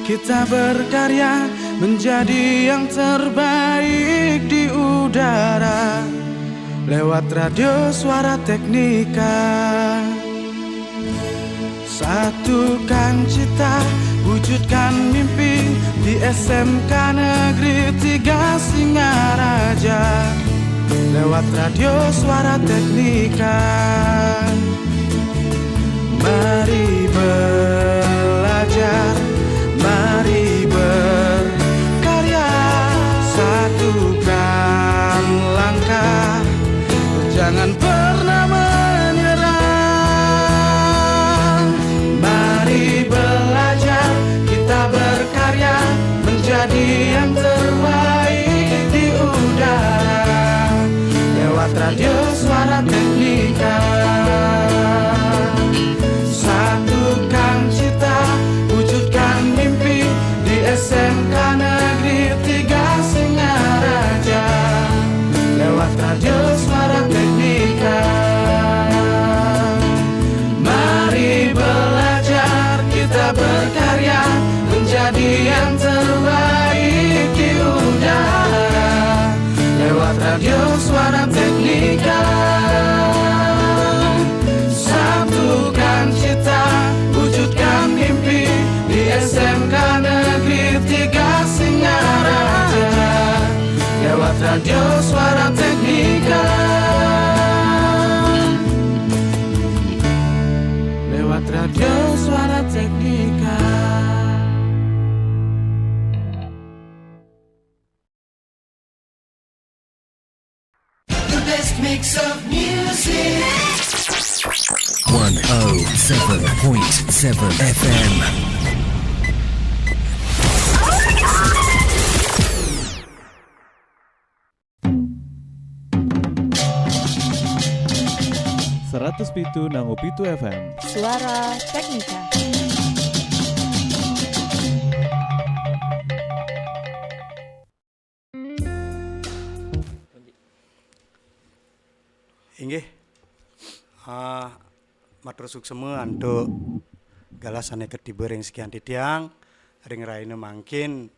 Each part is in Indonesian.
Kita berkarya menjadi yang terbaik di udara lewat radio Suara Teknika. Satukan cita, wujudkan mimpi di SMK Negeri 3 Singaraja lewat radio Suara Teknika. Mari belajar, mari berkarya, satukan langkah, jangan pernah menyerah. Mari belajar, kita berkarya menjadi yang terbaik di udara lewat radio Suara Teknika. Satukan cita, wujudkan mimpi di SMK Negeri 3 Singaraja lewat radio Suara Teknika. Mari belajar, kita berkarya menjadi yang terbaik di udara lewat radio Suara Teknika. Satukan cita, wujudkan mimpi di SMK Negeri 3 Singaraja lewat radio Suara Teknika. Lewat radio Suara Teknika. The best mix of music. 107.7 FM. Seratus pitu nangu pitu FM. Suara Teknika. Inggih, matur suksema antuk galasane ketiba ring sekian titiang ring raine mangkin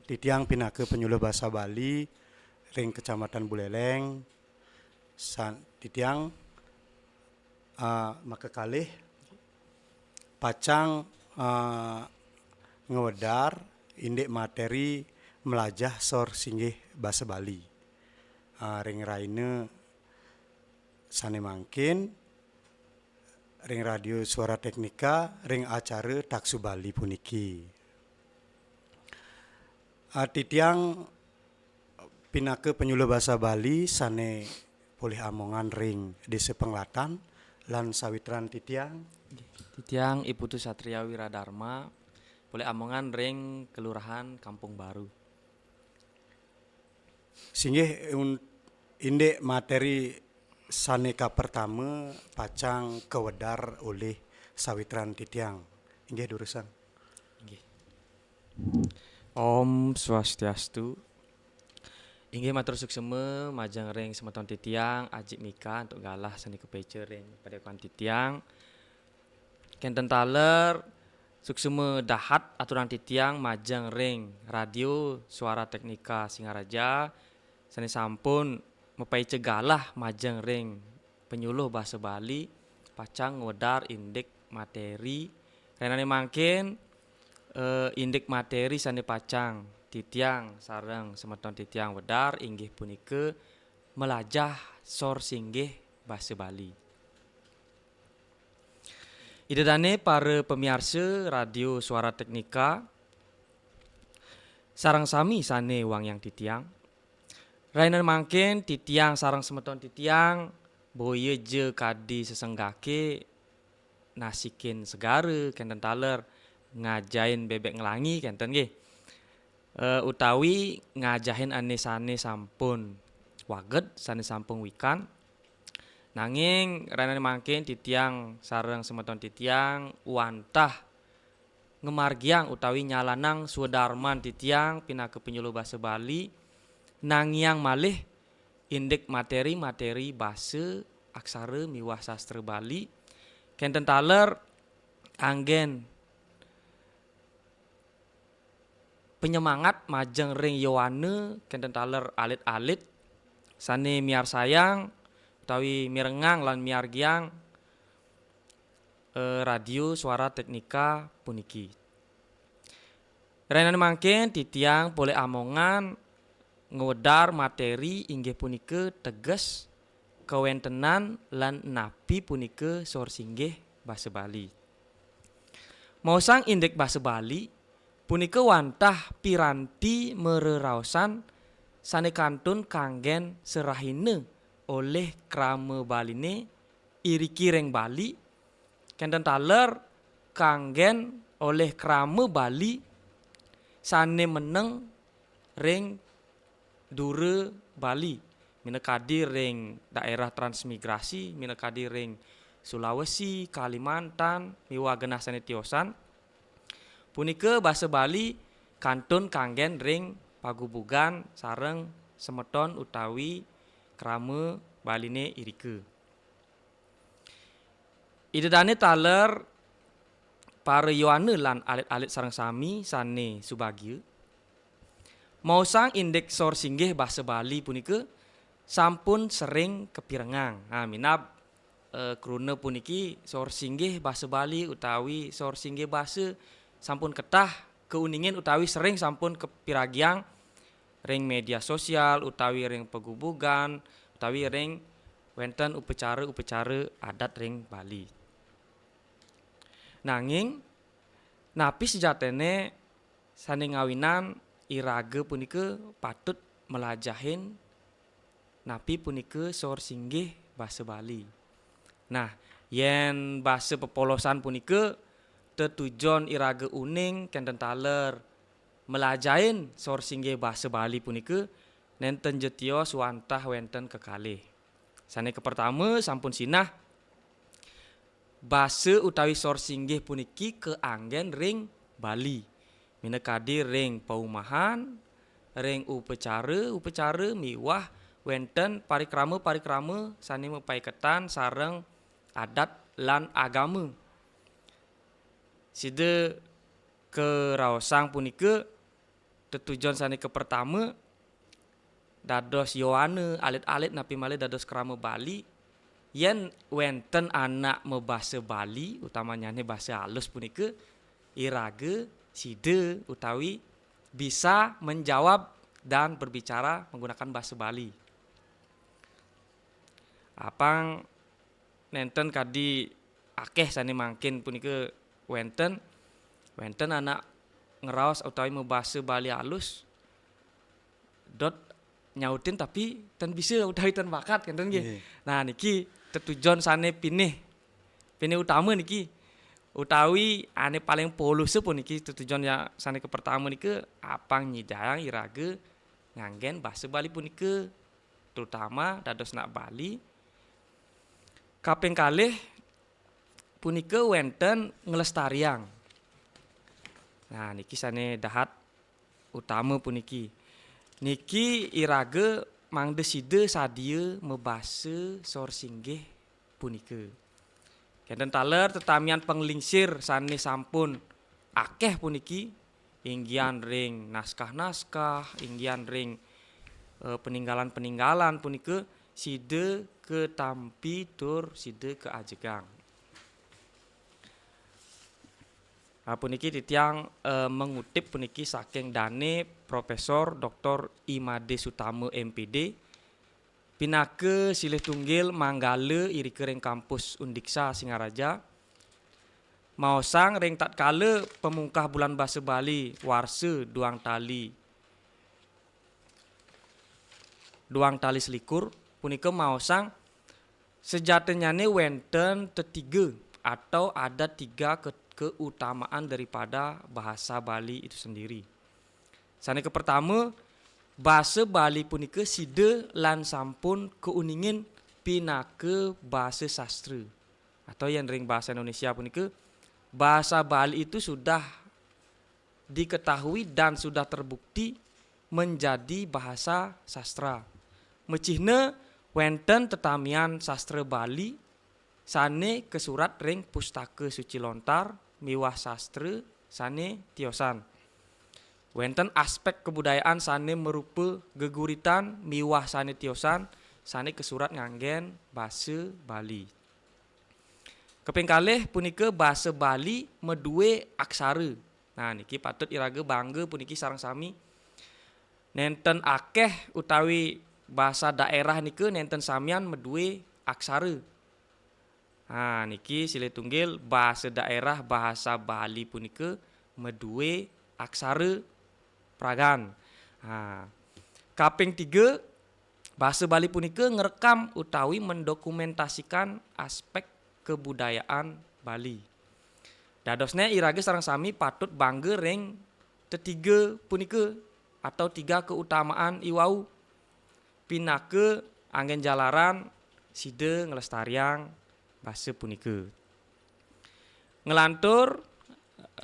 titiang pinake penyuluh bahasa Bali ring Kecamatan Buleleng titiang maka kalih pacang ngewedar indik materi melajah sor singgih bahasa Bali ring raine sane mangkin ring radio Suara Teknika ring acara Taksu Bali puniki. Titiang pinake penyuluh bahasa Bali sane polih amongan ring Desa Penglatan lan sawitran titiang. Titiang Ibu Tu Satria Wiradharma polih amongan ring Kelurahan Kampung Baru. Singgih Indek materi saneka pertama pacang kewedar oleh sawitran titiang. Inggih durusan. Inggih. Om Swastiastu. Inggih matur suksema majang ring semeton titiang Ajik Mika untuk galah seni kepece ring padekan titiang. Kenten taler suksema dahat aturan titiang majang ring radio Suara Teknika Singaraja seni sampun mepai cegalah majang ring penyuluh bahasa Bali pacang ngedar indik materi renane mangkin indik materi sane pacang titiang sareng semeton titiang wedar inggih punike melajah sor singgih bahasa Bali. Idedane para pemirsa radio Suara Teknika sareng sami sane wang yang titiang rainan mangkin titiang sarang semeton titiang boye je kadi sesenggake nasikin segara kenten taler ngajain bebek ngelangi kenten nggih. Utawi ngajahin ane-sane sampun waget sane sampun wikan. Nanging rainan mangkin titiang sareng semeton titiang wantah ngemargiang utawi nyalanang sudarman titiang pinake penyuluh bahasa Bali nangiang malih indik materi-materi bahasa aksara miwah sastra Bali kenten taler anggen penyemangat majeng ring Yowane kenten taler alit-alit sane miar sayang utawi mirengang lan miar giang radio suara teknika puniki. Rainan mangkin titiang boleh amongan ngewedar materi inggih punike teges kewentenan lan napi punike sor singgih basa Bali. Mausang indek basa Bali punike wantah piranti mereraosan sane kantun kanggen serahine oleh krama Baline iriki reng Bali kenten taler kanggen oleh krama Bali sane meneng ring dure Bali minekadi ring daerah transmigrasi minekadi ring Sulawesi, Kalimantan, miwa genah sane tiosan punike basa Bali kantun kanggen ring pagubugan sareng semeton utawi krama Baline irike. Idedane taler para Yowane lan alit-alit sareng sami sane subagio. Mausang indeks sor singgih basa Bali punike sampun sering kepirengang. Minab kruna puniki sor singgih basa Bali utawi sor singgih basa sampun ketah keuningin utawi sering sampun kepiragiang ring media sosial utawi ring pegubugan utawi ring wenten upacara adat ring Bali. Nanging napi sejatene sane ngawinan irage punike patut melajahin napi punike sor singgih basa Bali. Nah, yen basa pepolosan punike tetujon irage uning kenten taler melajahin sor singgih basa Bali punike nenten jetio suantah wenten kekalih. Sane kepertama sampun sinah basa utawi sor singgih puniki keanggen ring Bali. Minekadi ring paumahan, ring upacara miwah wenten parikrama sane mepaiketan sareng adat lan agama. Side keraosang punike tetujon sane kepertama dados Yowane alit-alit napi malih dados krama Bali yen wenten anak mebasa Bali utamanya bahasa halus punike irage side utawi bisa menjawab dan berbicara menggunakan bahasa Bali. Apang nenten kadi akeh sane mangkin punike wenten anak ngeraos utawi membahasa Bali halus dot nyautin tapi ten bisa utawi ten bakat kenten nggih. Nah niki tetujon sane pinih utama niki utawi ane paling poluse pun niki tetujon ya sane kepertama niki apang nyidayang irage nganggen bahasa Bali punike terutama dados nak Bali. Kaping kalih punike wenten ngelestariang. Nah niki sane dahat utama puniki. Niki irage mangde side sadia mebasa sor singgih punike. Kenten taler tetamian penglingsir sane sampun akeh puniki inggian ring naskah-naskah, inggian ring peninggalan-peninggalan punike side ke tampi tur side ke ajegang. Puniki titiang mengutip puniki saking dane Profesor Dr. Imade Sutama MPD pinake silih tunggil manggale irike ring kampus Undiksa Singaraja maosang ring tatkala pemungkah bulan basa Bali warse duang tali selikur punika maosang sejatinyane wenten tetiga atau ada tiga keutamaan daripada bahasa Bali itu sendiri. Sane kepertama bahasa Bali punika side lan sampun keuningin pinake bahasa sastra atau yang ring bahasa Indonesia punika bahasa Bali itu sudah diketahui dan sudah terbukti menjadi bahasa sastra. Mecihne wenten tetamian sastra Bali sane kesurat ring pustaka suci lontar miwah sastra sane tiosan. Wenten aspek kebudayaan sane merupa geguritan miwah sane tiosan sane kesurat nganggen basa Bali. Kaping kalih punika basa Bali medue aksara. Nah niki patut iraga bangga puniki sareng sami. Nenten akeh utawi bahasa daerah nike nenten samian medue aksara. Nah niki silih tunggil bahasa daerah bahasa Bali punika medue aksara pragan. Nah, kaping 3 bahasa Bali punika ngerekam utawi mendokumentasikan aspek kebudayaan Bali. Dadosnya iraga sareng sami patut bangga ring ketiga punika atau 3 keutamaan iwau pinake anggen jalaran sida ngelestariang bahasa punika. Ngelantur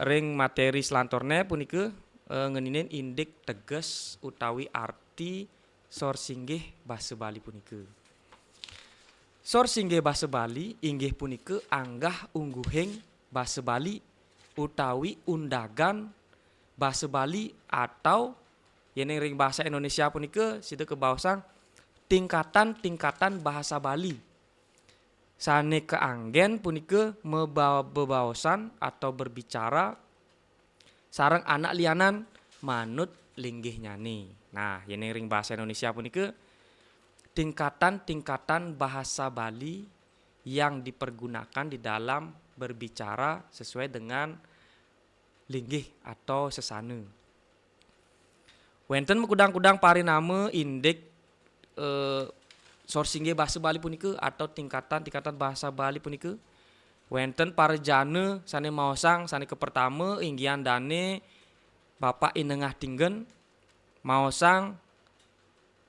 ring materi selantorne punika ngeninin indik teges utawi arti sor singgih bahasa Bali punika. Sor singgih bahasa Bali inggih punika anggah ungguhing bahasa Bali utawi undagan bahasa Bali atau yeneng ring bahasa Indonesia punika sida kebawasan tingkatan-tingkatan bahasa Bali. Sane keanggen punika bebawasan atau berbicara sareng anak lianan manut linggih nyani. Nah, yeneng ring bahasa Indonesia punika tingkatan-tingkatan bahasa Bali yang dipergunakan di dalam berbicara sesuai dengan linggih atau sesana. Wenten kudang-kudang parinama indik sourcingge bahasa Bali punika atau tingkatan-tingkatan bahasa Bali punika. Wenten parjana sane maosang sane kepertama inggian dane Bapak Inengah Tinggen maosang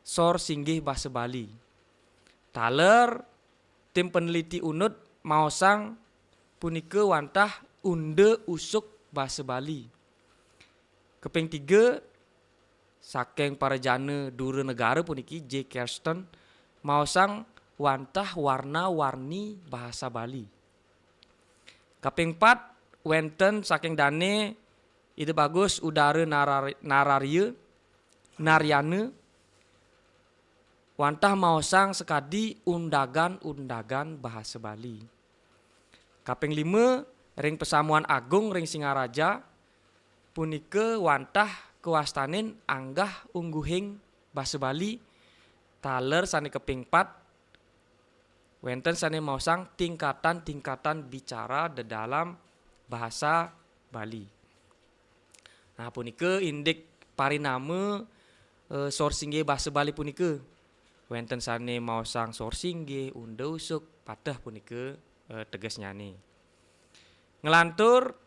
sor singgih bahasa Bali. Taler tim peneliti UNUD maosang punika wantah unde usuk bahasa Bali. Keping 3 saking parjana Dura Negara puniki J. Kirsten maosang wantah warna-warni bahasa Bali. Kaping 4 wenten saking dane ide bagus udara naryana wantah maosang sekadi undagan-undagan bahasa Bali. Kaping 5 ring Pesamuan Agung ring Singaraja punika wantah kewastanin anggah ungguhing bahasa Bali. Taler sane keping 4 wenten sane maosang tingkatan-tingkatan bicara di dalam bahasa Bali. Nah punika indik parinama sourcingge bahasa Bali punika. Wenten sane maosang sourcingge unda usuk patah punika tegas nyane. Ngelantur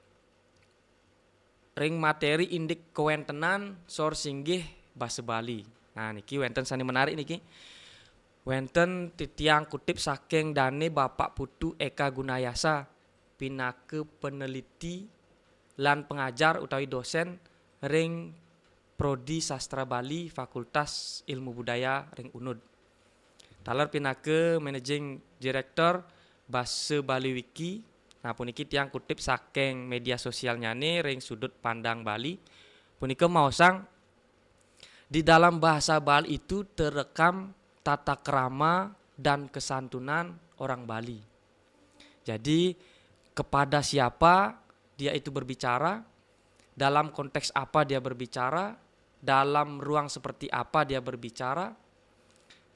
ring materi indik kewentenan sourcingge bahasa Bali. Nah niki wenten sane menarik niki. Wenten titiang kutip saking dane Bapak Putu Eka Gunayasa pinake peneliti lan pengajar utawi dosen ring Prodi Sastra Bali Fakultas Ilmu Budaya ring UNUD. Taler pinake Managing Director Basa Bali Wiki. Nah puniki tiang kutip saking media sosial nyane ring Sudut Pandang Bali. Punika maosang di dalam bahasa Bali itu terekam tata krama dan kesantunan orang Bali. Jadi kepada siapa dia itu berbicara, dalam konteks apa dia berbicara, dalam ruang seperti apa dia berbicara.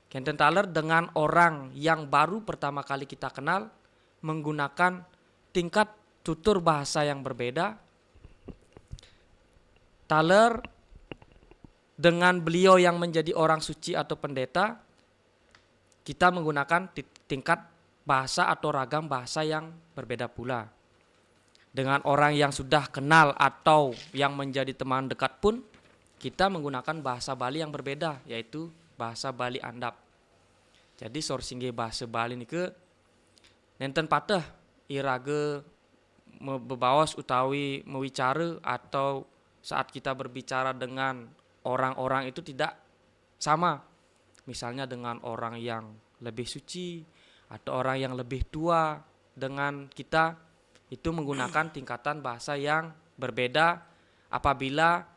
Kenten taler dengan orang yang baru pertama kali kita kenal menggunakan tingkat tutur bahasa yang berbeda. Taler dengan beliau yang menjadi orang suci atau pendeta, kita menggunakan tingkat bahasa atau ragam bahasa yang berbeda pula. Dengan orang yang sudah kenal atau yang menjadi teman dekat pun, kita menggunakan bahasa Bali yang berbeda, yaitu bahasa Bali Andap. Jadi sourcingge bahasa Bali nike nenten patah irage bebawas utawi mewicara atau saat kita berbicara dengan orang-orang itu tidak sama. Misalnya dengan orang yang lebih suci atau orang yang lebih tua dengan kita itu menggunakan tingkatan bahasa yang berbeda apabila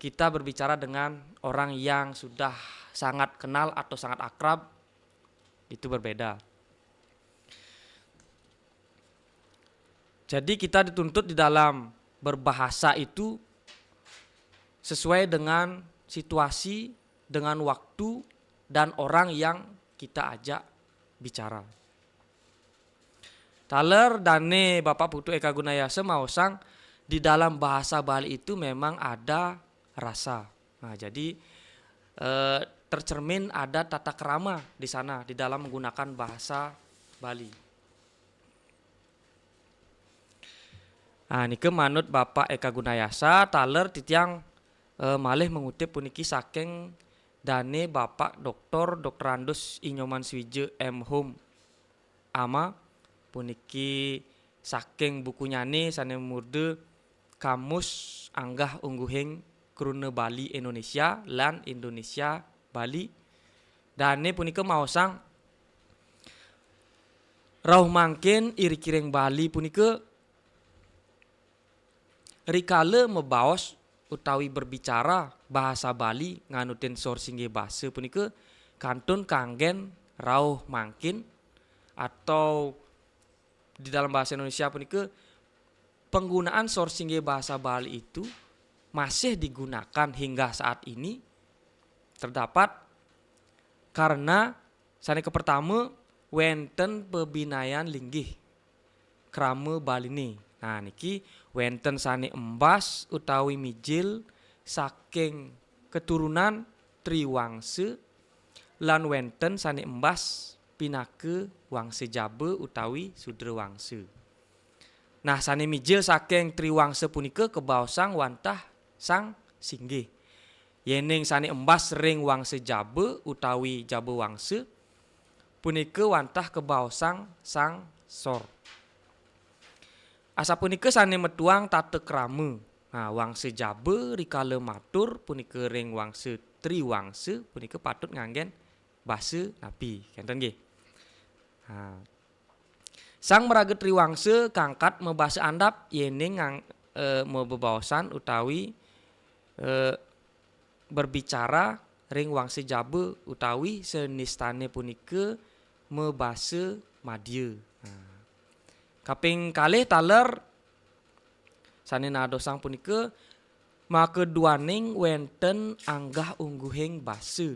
kita berbicara dengan orang yang sudah sangat kenal atau sangat akrab, itu berbeda. Jadi kita dituntut di dalam berbahasa itu sesuai dengan situasi, dengan waktu, dan orang yang kita ajak bicara. Taler dane Bapak Putu Eka Gunayasa mausang di dalam bahasa Bali itu memang ada rasa. Nah, jadi tercermin ada tata krama di sana di dalam menggunakan bahasa Bali. Nah, nike manut Bapak Eka Gunayasa taler titiang malih mengutip puniki saking dane Bapak Dr. Randus Inyoman Swije M. Hum Ama puniki saking bukunyane sane murde Kamus Anggah Ungguhing Krune Bali Indonesia lan Indonesia Bali. Dane punika maosang rauh mangkin iri kireng Bali punika rikale mebaos utawi berbicara bahasa Bali nganutin sourcing basa punika kantun kanggen rauh mangkin atau di dalam bahasa Indonesia punika penggunaan sourcing bahasa Bali itu masih digunakan hingga saat ini terdapat karena saneke pertama wenten pebinayan linggih krama Balini. Nah niki wenten sane embas utawi mijil saking keturunan Triwangse lan wenten sane embas pinake Wangse Jabe utawi Sudra Wangse. Nah sane mijil saking Triwangse punika kebaosang wantah sang singgih. Yening sane embas ring Wangse Jabe utawi Jabe Wangse punika wantah kebaosang sang sor. Asa punika sane metuang tate krama. Nah, Wangse Jabe rikala matur punika ring Wangse Triwangse punika patut nganggen basa Nabi. Kenten nggih. Nah, sang meraga Triwangse kangkat mebasa andap yening mebebaosan utawi berbicara ring Wangse Jabe utawi senistane punika mebasa Madya. Nah, kaping kalih taler sane nadosang punika maka duaning wenten anggah ungguhing basa.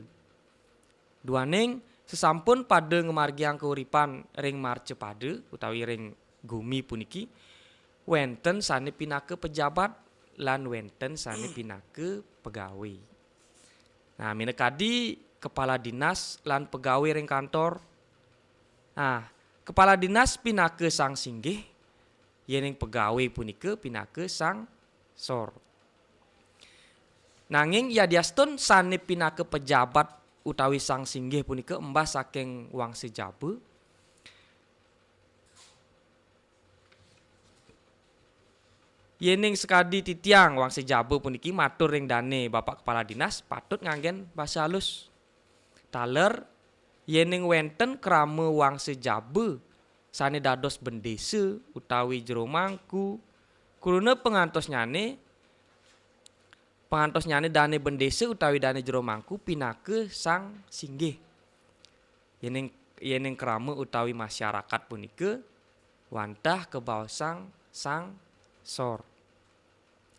Duaning sesampun pada ngemargiang keuripan ring marcepada utawi ring gumi puniki wenten sane pinake pejabat lan wenten sane pinake pegawai. Nah minekadi kepala dinas lan pegawai ring kantor. Nah kepala dinas pinake sang singgih, yening pegawai punika pinake sang sor. Nanging yadiastun sane pinake pejabat utawi sang singgih punika embas saking Wangse Jabe. Yening sekadi titiang Wangse Jabe puniki matur ring dane Bapak Kepala Dinas patut nganggen basa halus. Taler yening wenten krama Wangse Jabe sane dados bendesa utawi jero mangku kuruna pengantos nyane dane bendesa utawi dane jero mangku pinake sang singgih. Yening krama utawi masyarakat punika wantah kebaosang sang sor.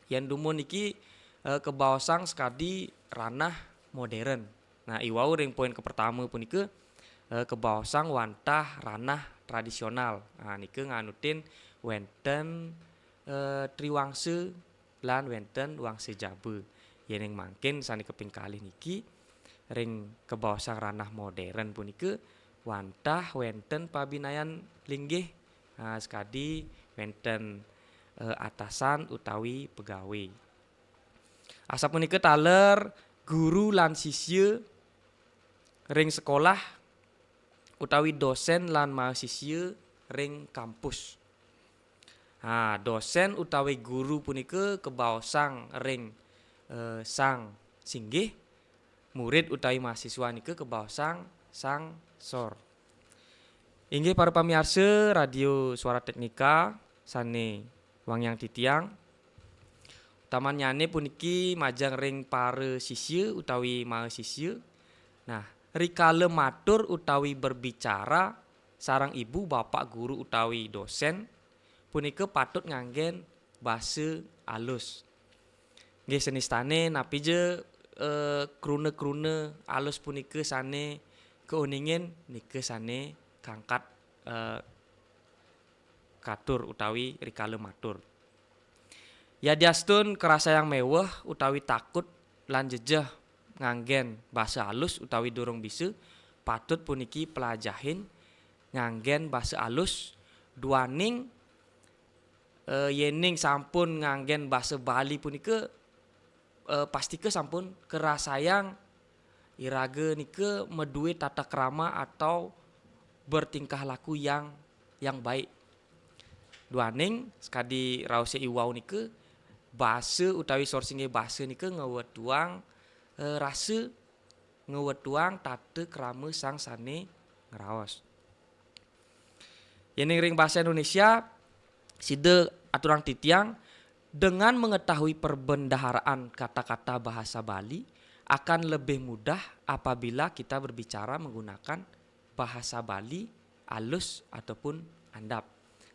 Yen dumun iki kebaosang sekadi ranah modern. Nah, iwau ring poin kepertama punika kebaosang wantah ranah tradisional. Nah, nike nganutin wenten Triwangse lan wenten Wangse Jabe. Yening mangkin sane keping kalih niki ring kebaosang ranah modern punika wantah wenten pabinayan linggih. Nah, sekadi wenten atasan utawi pegawai. Asa punika taler guru lan sisya ring sekolah utawi dosen lan mahasiswa ring kampus. Nah, dosen utawi guru punika kebaosang ring sang singgih, murid utawi mahasiswa nika kebaosang sang sor. Inggih para pamirsa Radio Suara Teknika sane Wangyang Titiang. Taman nyane puniki majang ring para sisya utawi mahasiswa. Nah, rikala matur utawi berbicara sarang ibu, bapak, guru utawi dosen punika patut nganggen basa alus. Nggih senistane napi je krune-krune alus punika sane keuningin nika sane kangkat katur utawi rikala matur. Ya diastun kerasa yang mewah utawi takut lan jejeh nganggen basa alus utawi durung bisa patut puniki pelajahin nganggen basa alus duaning yening sampun nganggen basa Bali punika pastike sampun kerasayang iraga nika medue tata krama atau bertingkah laku yang baik. Duaning sekadi rause iwau nika basa utawi sourcing basa nika ngewetuang rasa ngewetuang tata krama sang sane ngeraos. Yening ring bahasa Indonesia sida aturang titiang dengan mengetahui perbendaharaan kata-kata bahasa Bali akan lebih mudah apabila kita berbicara menggunakan bahasa Bali alus ataupun andap.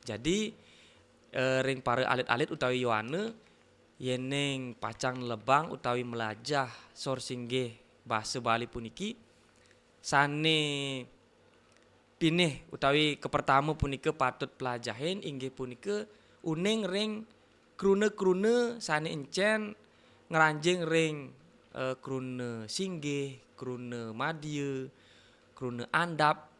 Jadi ring para alit-alit utawi yoane yening pacang lebang utawi melajah sourcing bahasa Bali puniki sane pinih utawi kepertama punika patut pelajahin inggih punika uning ring krune-krune sane encen ngeranjing ring krune singgih, krune madya, krune andap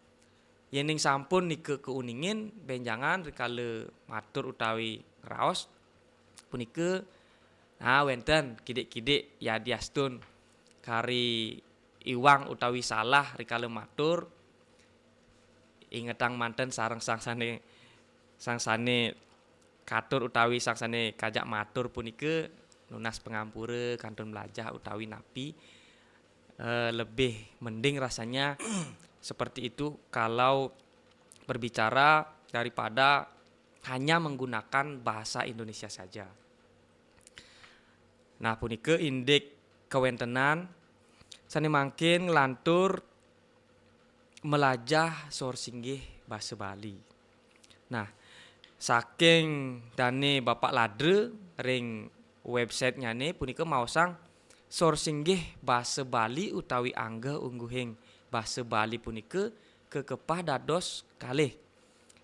yening sampun nika keuningin benjangan rikala matur utawi raos punika wenten kidik-kidik ya diastun kari iwang utawi salah rikala matur ingetang manten sareng sang sane katur utawi sang sane kajak matur punika nunas pengampura kantun melajah utawi napi lebih mending rasanya seperti itu kalau berbicara daripada hanya menggunakan bahasa Indonesia saja. Nah punika indik kewentenan sane mangkin nglantur melajah sourcing bahasa Bali. Nah saking dane Bapak Ladre ring website nyane punika maosang sourcing bahasa Bali utawi angga ungguhing bahasa Bali punika kekepah dados kalih.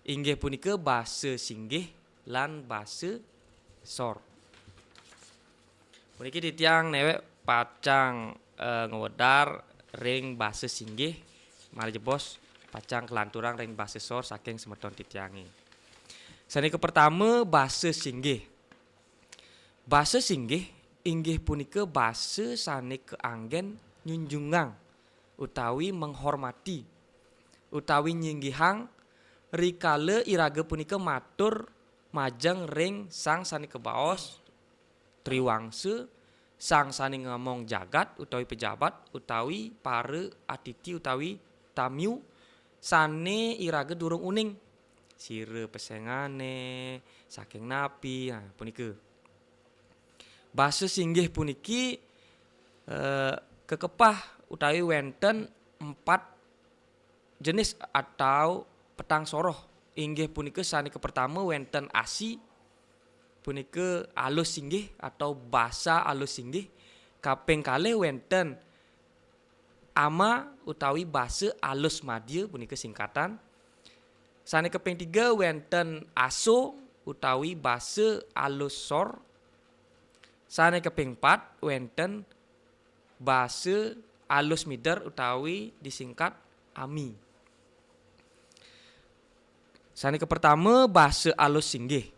Inggih punika basa singgih lan basa sor. Puniki titiang newek pacang ngewedar ring basa singgih mari jebos pacang kelanturang ring basa sor saking semeton titiangi. Saniki pertama basa singgih. Basa singgih inggih punika basa sane keanggen nyunjungang utawi menghormati utawi nyinggihang rikala iraga punika matur majeng ring sang sane kebaos triwangsa sang sane ngomong jagat utawi pejabat utawi para atiti utawi tamu sane iraga durung uning sire pesengane saking napi punika basa singgih puniki kekepah utawi wenten 4 jenis atau petang soroh inggih punika saniki pertama wenten asi punika alus singgih atau basa alus singgih kaping kalih wenten ama utawi basa alus madya punika singkatan saniki kaping 3 wenten aso utawi basa alus sor saniki kaping 4 wenten basa alus mider utawi disingkat ami. Saniki pertama basa alus singgih.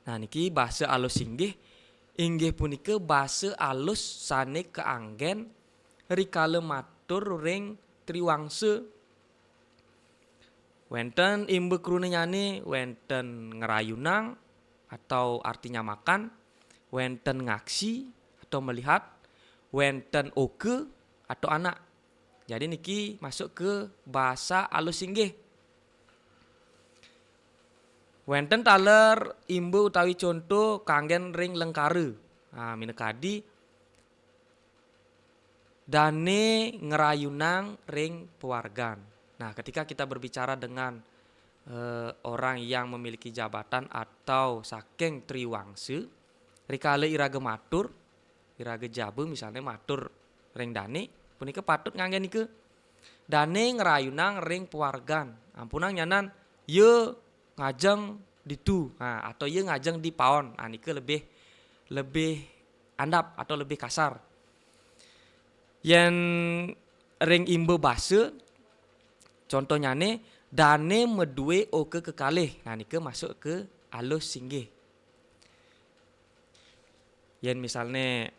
Nah niki basa alus singgih inggih punika basa alus sane keanggen rikala matur ring triwangsa. Wenten imbe krune nyane wenten ngerayunang atau artinya makan, wenten ngaksi atau melihat, wenten oke atau anak. Jadi niki masuk ke bahasa alus singgih. Wenten taler imbe utawi contoh kanggen ring lengkare. Minekadi dane ngerayunang ring pewargan. Nah, ketika kita berbicara dengan orang yang memiliki jabatan atau saking triwangse, rikale iraga matur, iraga jabe misalnya matur ring dane, punika patut nganggen ike dane ngerayunang ring pewargan. Ampunang nyanan ye ngajeng ditu, atau ye ngajeng di paon. Nike lebih andap atau lebih kasar. Yen ring imbe base contohnya nih dane medue oke kekalih. Nike masuk ke alus singgih. Yen misalnya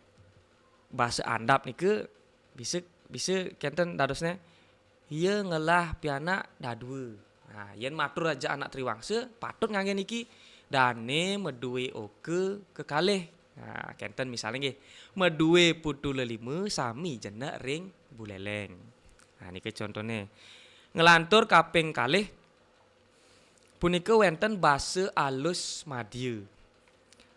bahasa andap nike bisa kenten dadosnya ieu ngelah piana dadue. Yen matur aja anak triwangse patut nganggen iki dane medue oke kekalih. Kenten misalnya nggih medue putu lelime sami jena ring buleleng. Niki contohnya ngelantur kaping kalih punika wenten basa alus madya.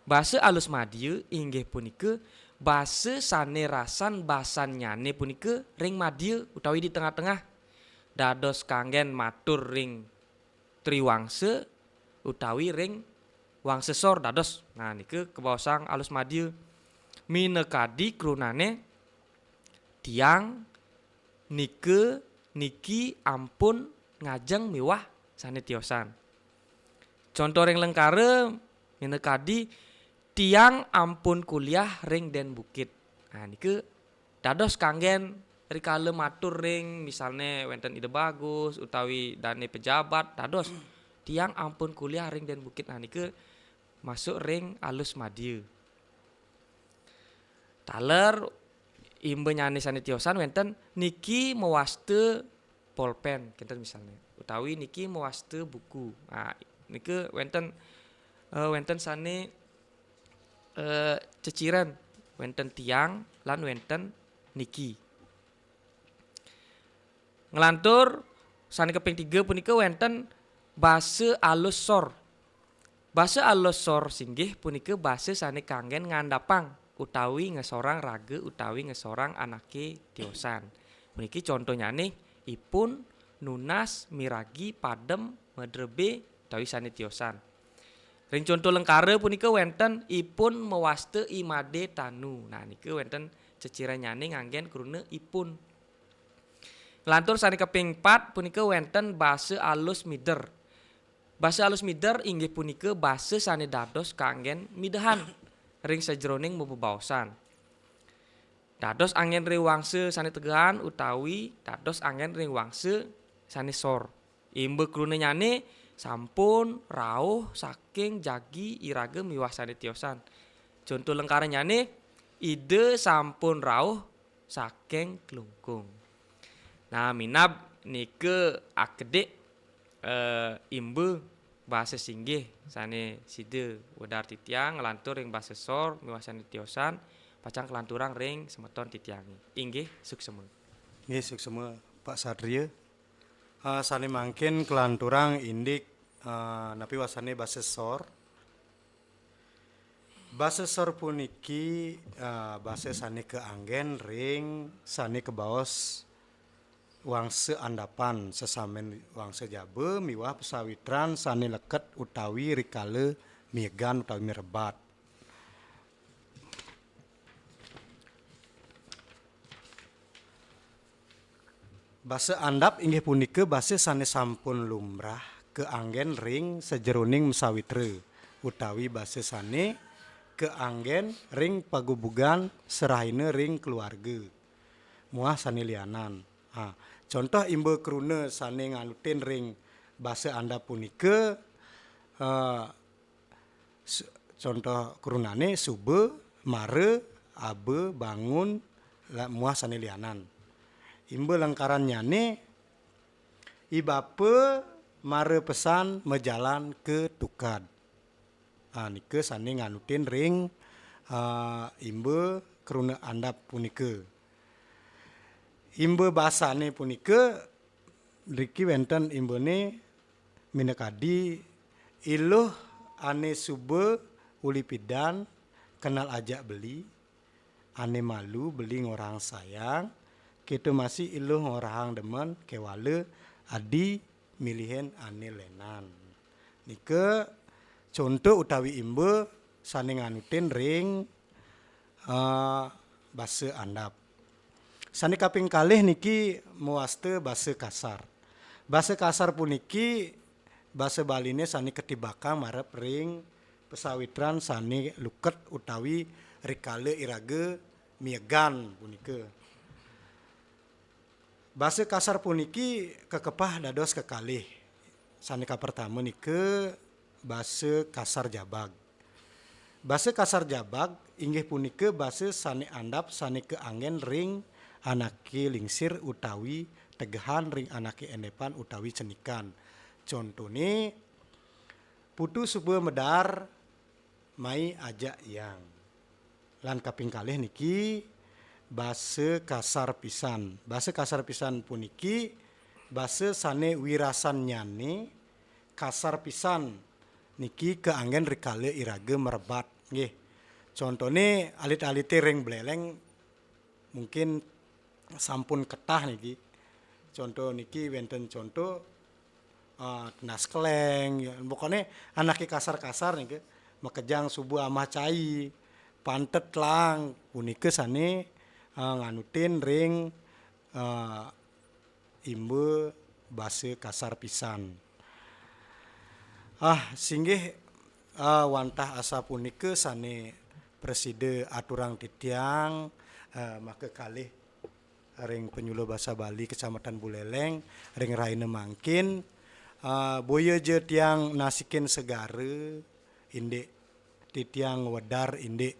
Basa alus madya inggih punika basa sanerasan basan nyane punika ring madya utawi di tengah-tengah. Dados kanggen matur ring triwangse utawi ring wangsesor dados. Nike kebawasang alus madya. Minekadi krunane tiang niki ampun ngajeng miwah sanetiosan. Contoh ring lengkare minekadi tiang ampun kuliah ring Den Bukit. Nike dados kanggen rikale matur ring misalnya wenten ide bagus utawi dane pejabat dados tiang ampun kuliah ring Den Bukit. Nike masuk ring alus madya. Taler imbe nyane sanetiosan wenten niki mewaste pulpen kenten misalnya utawi niki mewaste buku. Nike wenten sane ceciren wenten tiang lan wenten niki. Ngelantur sane keping 3 punika wenten basa alus sor. Basa alus sor singgih punika basa sane kanggen ngandapang utawi ngesorang rage utawi ngesorang anake tiosan. Puniki contohnya nih ipun, nunas, miragi, padem, medrebe utawi sane tiosan. Ring contoh lengkare punika wenten ipun mewaste imade tanu. Niki wenten ceciranyane nganggen krune ipun. Lantur sane keping 4 punika wenten basa alus mider. Basa alus mider inggih punika basa sane dados kanggen midahan ring sajroning bebaosan. Dados anggen ring wangse sane tegahan utawi dados anggen ring wangse sane sor. Imbe krune nyane sampun rauh saking jagi irage miwah sane tiosan. Contoh lengkare nyane ide sampun rauh saking klungkung. Minab nike akedek imbe bahasa singgih sane side wedar titiang ngelantur ring bahasa sor miwah sane tiosan pacang kelanturang ring semeton titiangi. Inggih sukseme. Nggih sukseme Pak Satria. Sane mangkin kelanturang indik napi wasane bahasa sor. Bahasa sor puniki bahasa sane keanggen ring sane kebaos wangse andapan sesamen wangse jabe miwah pesawitran sane leket utawi rikale miegan utawi mirebat. Basa andap inggih punika basa sane sampun lumrah keanggen ring sejeroning mesawitre utawi basa sane keanggen ring pagubugan serahine ring keluarga muah sane lianan. Contoh imbe krune sane ngalutin ring basa andap punika contoh krunane sube, mare, abe, bangun, muah sane lianan. Imbe lengkaran nyane ibape mare pesan mejalan ke tukad. Nike sane nganutin ring imbe krune andap punika. Imbe basane punika riki wenten imbene minekadi iluh ane sube uli pidan kenal ajak beli, ane malu beli ngorang sayang, kita masih iluh ngorang demen kewale adi milihen ane lenan. Nike contoh utawi imbe sane nganutin ring basa andap. Sane kaping kalih niki muaste basa kasar. Basa kasar puniki basa Baline sane ketibaka marep ring pesawitran sane luket utawi rikale irage miegan punika. Basa kasar puniki kekepah dados kekalih. Sane ka pertama nike basa kasar jabag. Basa kasar jabag inggih punika basa sane andap sane keangen ring anake lingsir utawi tegahan ring anake endepan utawi cenikan. Contone putu sebuah medar mai ajak yang. Lan kaping kalih niki basa kasar pisan. Basa kasar pisan puniki basa sane wirasan nyane kasar pisan niki keanggen rikale irage merebat nggih. Contone alit-alite ring bleleng mungkin sampun ketah niki. Contoh niki wenten contoh tenas keleng, pokoknya anake kasar-kasar niki makejang subuh amah cai, pantet lang, punike sane nganutin ring imbe basa kasar pisan. Singgih wantah asa punike sane preside aturang titiang maka kalih ring penyuluh basa Bali Kecamatan Buleleng ring raine mangkin boya je tiang nasikin segare indek titiang wedar indek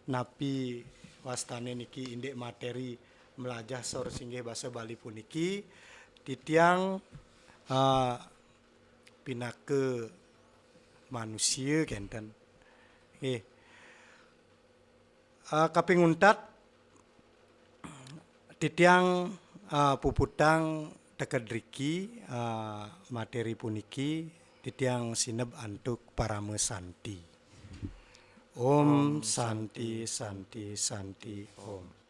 napi wastane niki indek materi melajah sor singgih basa Bali puniki titiang pinake manusia kenten. Kaping untat titiang puputang tekedriki materi puniki titiang sineb antuk parame santi. Om Santi Santi Santi Om.